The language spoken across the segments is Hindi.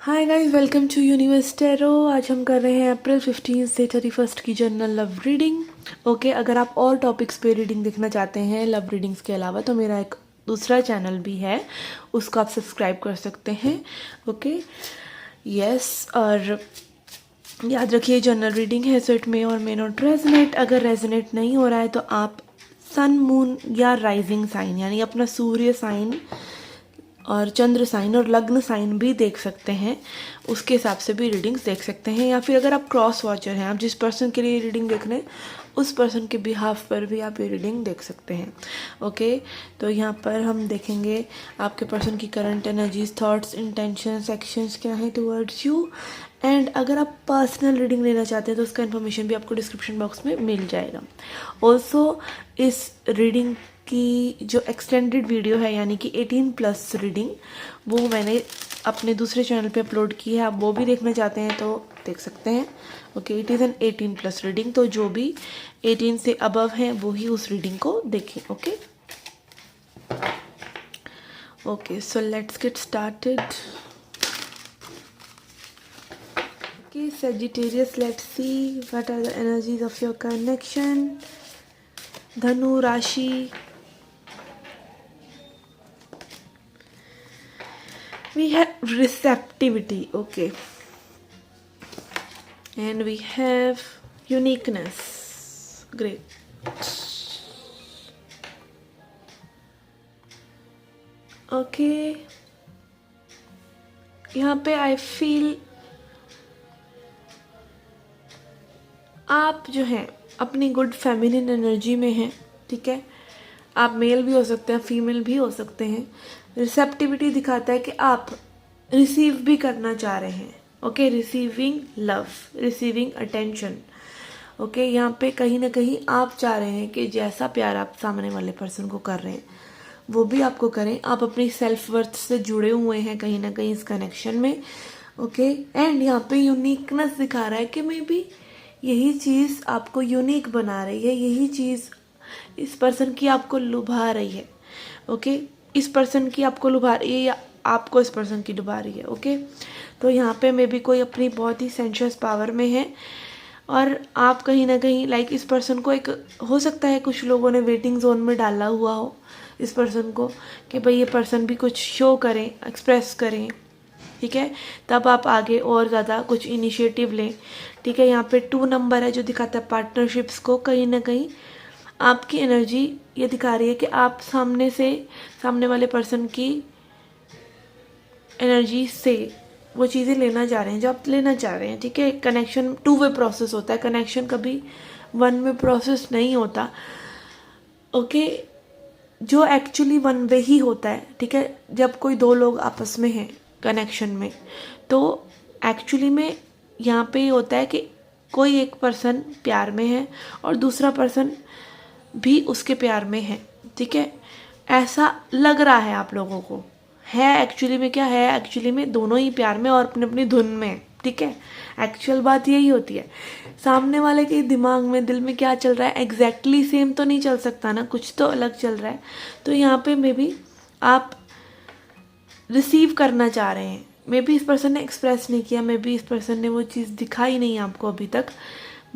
Hi guys, welcome to Universe Tarot. आज हम कर रहे हैं अप्रैल 15 से 31 की जनरल लव रीडिंग। ओके, अगर आप और टॉपिक्स पे रीडिंग देखना चाहते हैं लव रीडिंग्स के अलावा तो मेरा एक दूसरा चैनल भी है, उसको आप सब्सक्राइब कर सकते हैं। Okay, yes. और याद रखिए जनरल रीडिंग है सो इट मे और मे नॉट रेजनेट। अगर रेजनेट नहीं हो रहा है तो आप सन, मून या राइजिंग साइन यानी अपना सूर्य साइन और चंद्र साइन और लग्न साइन भी देख सकते हैं, उसके हिसाब से भी रीडिंग्स देख सकते हैं। या फिर अगर आप क्रॉस वॉचर हैं, आप जिस पर्सन के लिए रीडिंग देख रहे हैं उस पर्सन के बिहाफ पर भी आप ये रीडिंग देख सकते हैं। ओके, तो यहाँ पर हम देखेंगे आपके पर्सन की current energies, thoughts, intentions, actions क्या है टुवर्ड्स यू। एंड अगर आप पर्सनल रीडिंग लेना चाहते हैं तो उसका इन्फॉर्मेशन भी आपको डिस्क्रिप्शन बॉक्स में मिल जाएगा। ऑल्सो इस रीडिंग की जो एक्सटेंडेड वीडियो है यानी कि 18+ रीडिंग, वो मैंने अपने दूसरे चैनल पे अपलोड की है। आप वो भी देखना चाहते हैं तो देख सकते हैं। Okay, it is an 18+ reading, तो जो भी 18 से अबव हैं वो ही उस रीडिंग को देखें। Okay okay, so let's get started. Okay Sagittarius, let's see what are the energies of your connection. धनु राशि, we have receptivity. Okay, and we have uniqueness. Great. Okay, यहाँ पे आई फील आप जो हैं अपनी गुड फेमिनिन एनर्जी में हैं। ठीक है, आप मेल भी हो सकते हैं, फीमेल भी हो सकते हैं। रिसेप्टिविटी दिखाता है कि आप रिसीव भी करना चाह रहे हैं। Okay, receiving love, receiving attention. Okay, यहाँ पे कहीं ना कहीं आप चाह रहे हैं कि जैसा प्यार आप सामने वाले पर्सन को कर रहे हैं वो भी आपको करें। आप अपनी सेल्फ वर्थ से जुड़े हुए हैं कहीं ना कहीं इस कनेक्शन में। ओके, एंड यहाँ पे यूनिकनेस दिखा रहा है कि मे बी यही चीज़ आपको यूनिक बना रही है, यही चीज़ इस पर्सन की आपको लुभा रही है। ओके, इस पर्सन की आपको लुभा रही है या आपको इस पर्सन की लुभा रही है। ओके, तो यहाँ पे मे बी कोई अपनी बहुत ही सेंशुअस पावर में है और आप कहीं ना कहीं लाइक इस पर्सन को एक, हो सकता है कुछ लोगों ने वेटिंग जोन में डाला हुआ हो इस पर्सन को कि भाई ये पर्सन भी कुछ शो करें, एक्सप्रेस करें। ठीक है, तब आप आगे और ज़्यादा कुछ इनिशिएटिव लें। ठीक है, यहाँ पे 2 नंबर है जो दिखाता है पार्टनरशिप्स को। कहीं ना कहीं आपकी एनर्जी ये दिखा रही है कि आप सामने वाले पर्सन की एनर्जी से वो चीज़ें लेना चाह रहे हैं जो आप लेना चाह रहे हैं। ठीक है, कनेक्शन 2 वे प्रोसेस होता है, कनेक्शन कभी 1 वे प्रोसेस नहीं होता। ओके, जो एक्चुअली 1 वे ही होता है। ठीक है, जब कोई 2 लोग आपस में हैं कनेक्शन में तो एक्चुअली में यहाँ पे ये होता है कि कोई एक पर्सन प्यार में है और दूसरा पर्सन भी उसके प्यार में है। ठीक है, ऐसा लग रहा है आप लोगों को, है एक्चुअली में क्या है, एक्चुअली में दोनों ही प्यार में और अपनी अपनी धुन में। ठीक है, एक्चुअल बात यही होती है। सामने वाले के दिमाग में, दिल में क्या चल रहा है एग्जैक्टली सेम तो नहीं चल सकता ना, कुछ तो अलग चल रहा है। तो यहाँ पे मे बी आप रिसीव करना चाह रहे हैं, मे बी इस पर्सन ने एक्सप्रेस नहीं किया, मे बी इस पर्सन ने वो चीज़ दिखाई नहीं आपको अभी तक,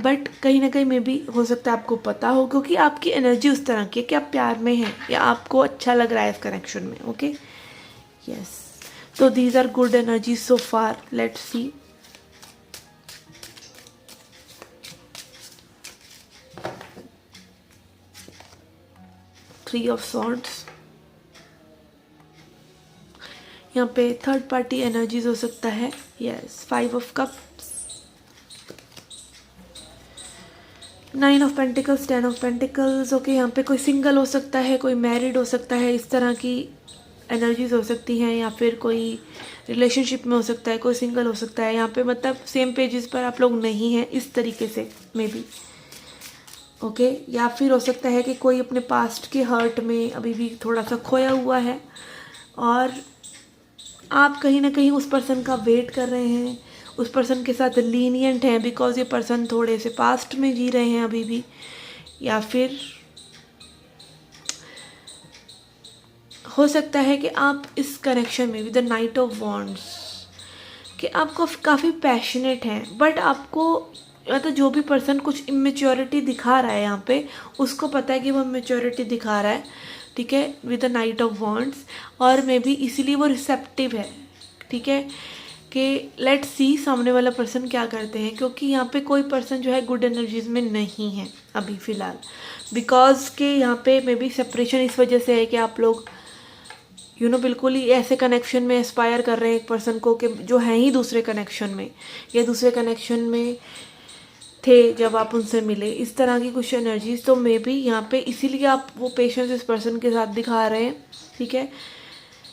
बट कहीं ना कहीं मे बी हो सकता है आपको पता हो क्योंकि आपकी एनर्जी उस तरह की है कि आप प्यार में हैं या आपको अच्छा लग रहा है इस कनेक्शन में। ओके, यस, तो these are good energy so far. Let's see. Three of swords, यहाँ पे थर्ड पार्टी एनर्जीज हो सकता है। Yes, 5 of cups, 9 of pentacles, 10 of pentacles. Okay, यहाँ पे कोई सिंगल हो सकता है, कोई मैरिड हो सकता है, इस तरह की एनर्जीज हो सकती हैं। या फिर कोई रिलेशनशिप में हो सकता है, कोई सिंगल हो सकता है। यहाँ पे मतलब सेम पेजेस पर आप लोग नहीं हैं इस तरीके से मे बी। ओके, या फिर हो सकता है कि कोई अपने पास्ट के हर्ट में अभी भी थोड़ा सा खोया हुआ है और आप कहीं ना कहीं उस पर्सन का वेट कर रहे हैं, उस पर्सन के साथ लीनियंट हैं बिकॉज ये पर्सन थोड़े से पास्ट में जी रहे हैं अभी भी। या फिर हो सकता है कि आप इस कनेक्शन में with the night of wands कि आपको काफ़ी पैशनेट हैं, बट आपको मतलब जो भी पर्सन कुछ इमेच्योरिटी दिखा रहा है यहाँ पे, उसको पता है कि वो इमेच्योरिटी दिखा रहा है, ठीक है, with the night of wands, और मे बी इसीलिए वो रिसेप्टिव है, ठीक है, कि लेट्स सी सामने वाला पर्सन क्या करते हैं, क्योंकि यहाँ पे कोई पर्सन जो है गुड एनर्जीज में नहीं है अभी फ़िलहाल, बिकॉज के यहाँ पे मे बी सेपरेशन इस वजह से है कि आप लोग बिल्कुल ही ऐसे कनेक्शन में एस्पायर कर रहे हैं एक पर्सन को कि जो है ही दूसरे कनेक्शन में, या दूसरे कनेक्शन में थे जब आप उनसे मिले, इस तरह की कुछ एनर्जीज। तो मे बी यहाँ पे इसीलिए आप वो पेशेंस इस पर्सन के साथ दिखा रहे हैं, ठीक है,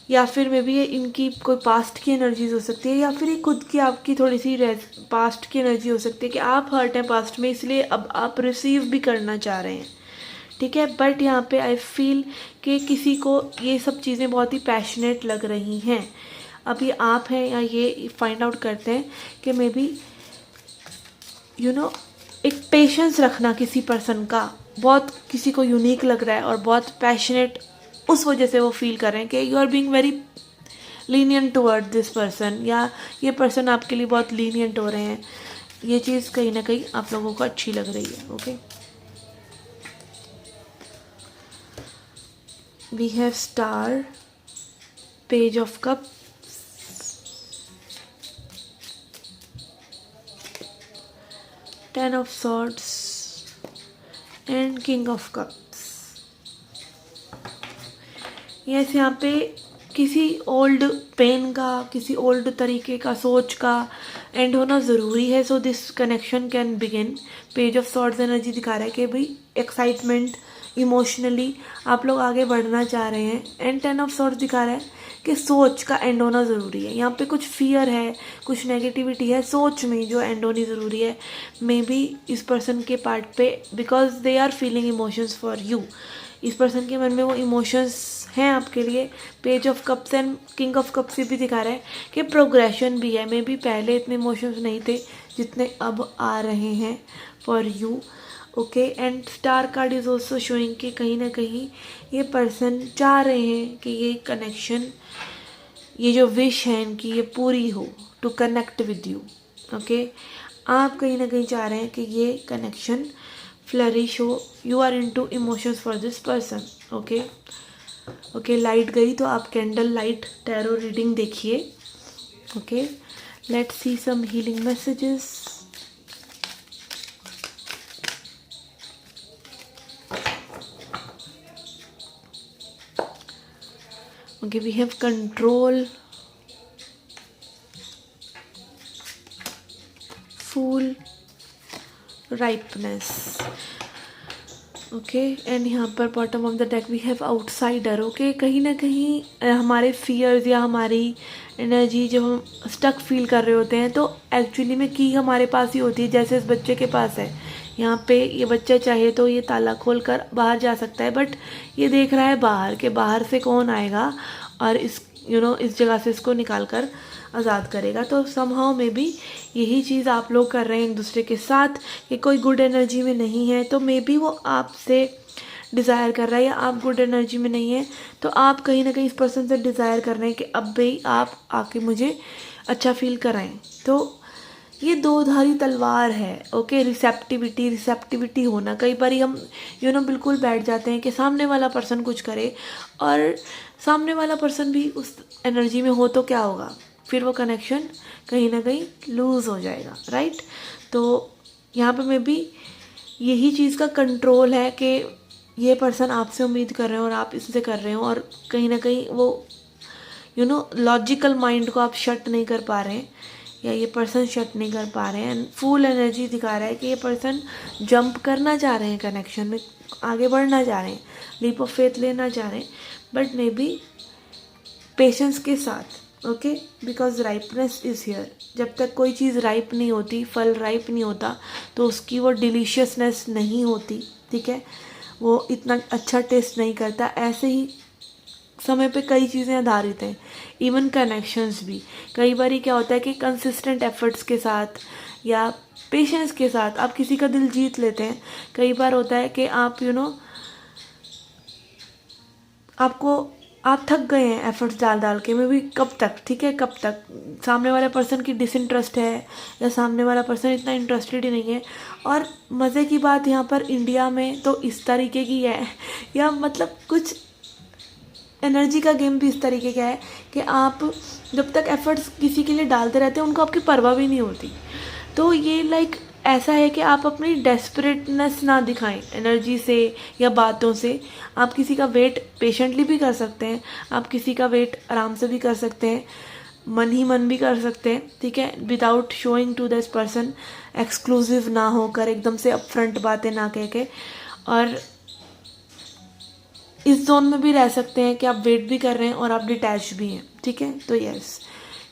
या फिर मे बी ये इनकी कोई पास्ट की एनर्जीज हो सकती है, या फिर ये खुद की आपकी थोड़ी सी पास्ट की एनर्जी हो सकती है कि आप हर्ट हैं पास्ट में, इसलिए अब आप रिसीव भी करना चाह रहे हैं, ठीक है। बट यहाँ पे आई फील कि किसी को ये सब चीज़ें बहुत ही पैशनेट लग रही हैं। अब ये आप हैं या ये फाइंड आउट करते हैं कि मे बी एक पेशेंस रखना किसी पर्सन का बहुत किसी को यूनिक लग रहा है और बहुत पैशनेट, उस वजह से वो फील कर रहे हैं कि you are being very lenient toward this person, या ये पर्सन आपके लिए बहुत लीनियंट हो रहे हैं। ये चीज़ कहीं ना कहीं आप लोगों को अच्छी लग रही है। Okay, we have star, page of cup, ten of swords and king of cups. Yes, यहाँ पे किसी ओल्ड पेन का, किसी ओल्ड तरीके का सोच का एंड होना ज़रूरी है, so this connection can begin. Page of swords energy दिखा रहा है कि भाई एक्साइटमेंट, इमोशनली आप लोग आगे बढ़ना चाह रहे हैं, एंड टेन ऑफ सॉर्ड्स दिखा रहा है कि सोच का एंड होना ज़रूरी है। यहाँ पे कुछ फियर है, कुछ नेगेटिविटी है सोच में जो एंड होनी ज़रूरी है, मे बी इस पर्सन के पार्ट पे, because they are feeling emotions for you. इस पर्सन के मन में वो इमोशंस हैं आपके लिए। Page of cups and king of cups से भी दिखा रहा है कि प्रोग्रेशन भी है, मे बी पहले इतने इमोशंस नहीं थे जितने अब आ रहे हैं for you. Okay, and star card is also showing कि कहीं ना कहीं ये पर्सन चाह रहे हैं कि ये कनेक्शन, ये जो विश है इनकी, ये पूरी हो, to connect with you. Okay, आप कहीं ना कहीं चाह रहे हैं कि ये कनेक्शन फ्लरिश हो, you are into emotions for this person. Okay okay, light गई तो आप कैंडल लाइट टैरो रीडिंग देखिए। Okay, let's see some healing messages. Okay, we have control, Fool, ripeness. Okay, and यहाँ पर bottom of the deck we have outsider. ओके, कहीं ना कहीं हमारे फियर्स या हमारी एनर्जी जब हम स्टक फील कर रहे होते हैं तो एक्चुअली में की हमारे पास ही होती है, जैसे इस बच्चे के पास है। यहाँ पे ये बच्चा चाहे तो ये ताला खोल कर बाहर जा सकता है, बट ये देख रहा है बाहर के बाहर से कौन आएगा और इस इस जगह से इसको निकाल कर आज़ाद करेगा। तो समहाउ में भी यही चीज़ आप लोग कर रहे हैं एक दूसरे के साथ कि कोई गुड एनर्जी में नहीं है तो मे बी वो आपसे डिज़ायर कर रहा है, या आप गुड एनर्जी में नहीं है तो आप कहीं ना कहीं इस पर्सन से डिज़ायर कर रहे हैं कि अब भाई आप आके मुझे अच्छा फील कराएं। तो ये दो धारी तलवार है। ओके, रिसेप्टिविटी होना। कई बार हम बिल्कुल बैठ जाते हैं कि सामने वाला पर्सन कुछ करे और सामने वाला पर्सन भी उस एनर्जी में हो तो क्या होगा, फिर वो कनेक्शन कहीं ना कहीं लूज़ हो जाएगा, राइट। तो यहाँ पे मैं भी यही चीज़ का कंट्रोल है कि ये पर्सन आपसे उम्मीद कर रहे हो और आप इससे कर रहे हो, और कहीं ना कहीं वो लॉजिकल माइंड को आप शट नहीं कर पा रहे हैं, या ये पर्सन शट नहीं कर पा रहे हैं। एंड फुल एनर्जी दिखा रहा है कि ये पर्सन जंप करना चाह रहे हैं, कनेक्शन में आगे बढ़ना चाह रहे हैं, लीप ऑफ फेथ लेना चाह रहे हैं, बट मे बी पेशेंस के साथ। Okay, because ripeness is here. जब तक कोई चीज़ राइप नहीं होती, फल राइप नहीं होता, तो उसकी वो डिलीशियसनेस नहीं होती, ठीक है, वो इतना अच्छा टेस्ट नहीं करता। ऐसे ही समय पे कई चीज़ें आधारित हैं, इवन कनेक्शंस भी। कई बार क्या होता है कि कंसिस्टेंट एफर्ट्स के साथ या पेशेंस के साथ आप किसी का दिल जीत लेते हैं। कई बार होता है कि आप आपको आप थक गए हैं एफर्ट्स डाल डाल के, मैं भी कब तक, ठीक है, कब तक, सामने वाले पर्सन की डिसइंटरेस्ट है या सामने वाला पर्सन इतना इंटरेस्टेड ही नहीं है। और मज़े की बात यहाँ पर इंडिया में तो इस तरीके की है, या मतलब कुछ एनर्जी का गेम भी इस तरीके का है कि आप जब तक एफर्ट्स किसी के लिए डालते रहते हैं उनको आपकी परवाह भी नहीं होती। तो ये लाइक ऐसा है कि आप अपनी डेस्परेटनेस ना दिखाएं एनर्जी से या बातों से। आप किसी का वेट पेशेंटली भी कर सकते हैं, आप किसी का वेट आराम से भी कर सकते हैं, मन ही मन भी कर सकते हैं, ठीक है, without showing to this person, exclusive ना होकर, एकदम से अपफ्रंट बातें ना कह के। और इस जोन में भी रह सकते हैं कि आप वेट भी कर रहे हैं और आप डिटैच भी हैं, ठीक है। तो यस,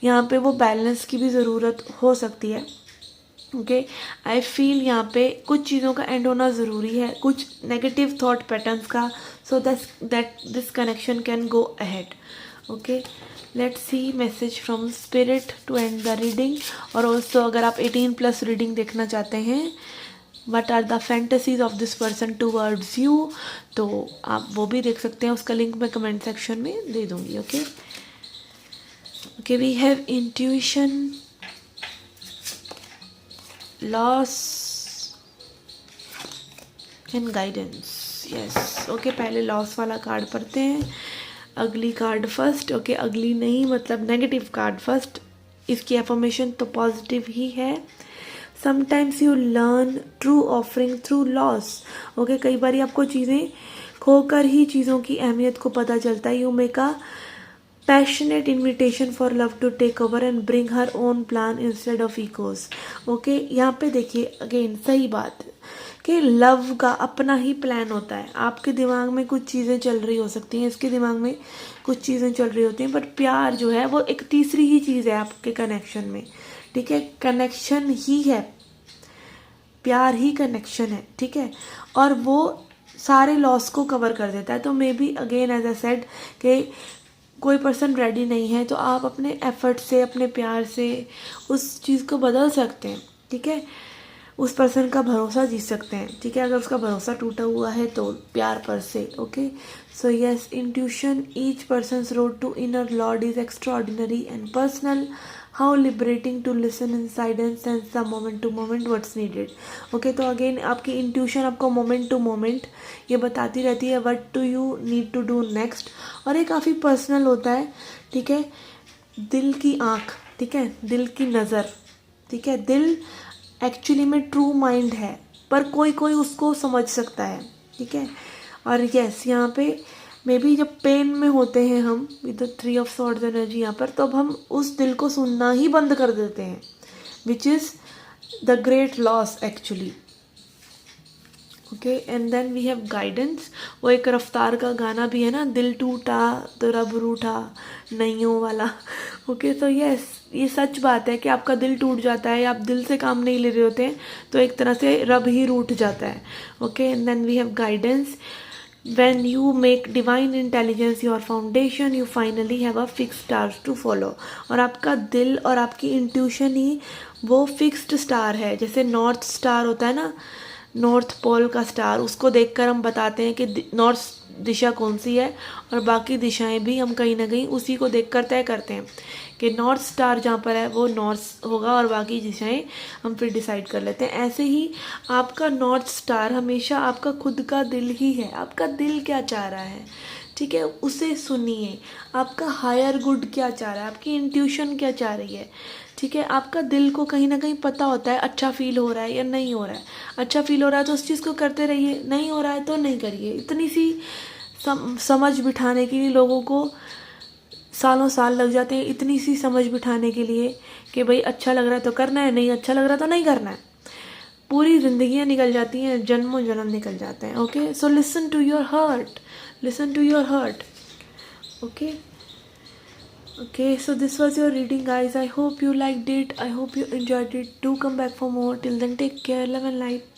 यहाँ पे वो बैलेंस की भी ज़रूरत हो सकती है। ओके, आई फील यहाँ पे कुछ चीज़ों का एंड होना ज़रूरी है, कुछ नेगेटिव थॉट पैटर्न्स का, so that this connection can go ahead. Okay, let's see message from spirit to end the reading. और ऑल्सो अगर आप 18+ रीडिंग देखना चाहते हैं, what are the fantasies of this person towards you, तो आप वो भी देख सकते हैं, उसका लिंक मैं कमेंट सेक्शन में दे दूँगी। Okay okay, we have intuition, loss and guidance. Yes, okay, पहले लॉस वाला कार्ड पढ़ते हैं, अगली कार्ड फर्स्ट। ओके, अगली नहीं मतलब नेगेटिव कार्ड फर्स्ट। इसकी एफर्मेशन तो पॉजिटिव ही है। Sometimes you learn true offering through loss. Okay, कई बार आपको चीज़ें खोकर ही चीज़ों की अहमियत को पता चलता है। You make a passionate invitation for love to take over and bring her own plan instead of echoes. Okay, यहाँ पे देखिए अगेन सही बात कि लव का अपना ही प्लान होता है। आपके दिमाग में कुछ चीज़ें चल रही हो सकती हैं, इसके दिमाग में कुछ चीज़ें चल रही होती हैं, बट प्यार जो है वो एक तीसरी ही चीज़ है आपके कनेक्शन में, ठीक है। कनेक्शन ही है, प्यार ही कनेक्शन है, ठीक है, और वो सारे लॉस को कवर कर देता है। तो maybe again as I said कि कोई पर्सन रेडी नहीं है, तो आप अपने एफर्ट से, अपने प्यार से उस चीज़ को बदल सकते हैं, ठीक है, उस पर्सन का भरोसा जीत सकते हैं, ठीक है। अगर उसका भरोसा टूटा हुआ है तो प्यार पर से। Okay, so yes, intuition, each person's road to inner lord is extraordinary and personal, how liberating to listen inside and sense the moment to moment what's needed. Okay, तो अगेन आपकी इंट्यूशन आपको मोमेंट टू मोमेंट ये बताती रहती है what do you need to do next, और ये काफ़ी पर्सनल होता है, ठीक है। दिल की आँख, ठीक है, दिल की नज़र, ठीक है, दिल एक्चुअली में ट्रू माइंड है, पर कोई कोई उसको समझ सकता है, ठीक है। और यस, यहाँ पे मे बी जब पेन में होते हैं हम with the 3 of swords energy यहाँ पर, तो अब हम उस दिल को सुनना ही बंद कर देते हैं, which is the great loss actually. Okay, and then we have guidance. वो एक रफ्तार का गाना भी है ना, दिल टूटा तो रब रूठा नैयों वाला। ओके, तो यस, ये सच बात है कि आपका दिल टूट जाता है, आप दिल से काम नहीं ले रहे होते हैं, तो एक तरह से रब ही रूठ जाता है। Okay, and then we have guidance, when you make divine intelligence your foundation, you finally have a fixed stars to follow। और आपका दिल और आपकी इंट्यूशन ही वो फिक्स्ड स्टार है। जैसे नॉर्थ स्टार होता है ना, नॉर्थ पोल का स्टार, उसको देखकर हम बताते हैं कि नॉर्थ दिशा कौन सी है, और बाकी दिशाएं भी हम कहीं ना कहीं उसी को देखकर तय करते हैं कि नॉर्थ स्टार जहाँ पर है वो नॉर्थ होगा, और बाकी दिशाएं हम फिर डिसाइड कर लेते हैं। ऐसे ही आपका नॉर्थ स्टार हमेशा आपका खुद का दिल ही है। आपका दिल क्या चाह रहा है, ठीक है, उसे सुनिए। आपका हायर गुड क्या चाह रहा है, आपकी इंट्यूशन क्या चाह रही है, ठीक है। आपका दिल को कहीं ना कहीं पता होता है अच्छा फील हो रहा है या नहीं हो रहा है। अच्छा फील हो रहा है तो उस चीज़ को करते रहिए, नहीं हो रहा है तो नहीं करिए। इतनी सी समझ बिठाने के लिए लोगों को सालों साल लग जाते हैं, इतनी सी समझ बिठाने के लिए कि भाई अच्छा लग रहा है तो करना है, नहीं अच्छा लग रहा तो नहीं करना है। पूरी जिंदगियां निकल जाती हैं, जन्मों जन्म निकल जाते हैं। Okay, so listen to your heart, listen to your heart. Okay okay, so this was your reading, guys. I hope you liked it, I hope you enjoyed it. Do come back for more. Till then, take care, love and light.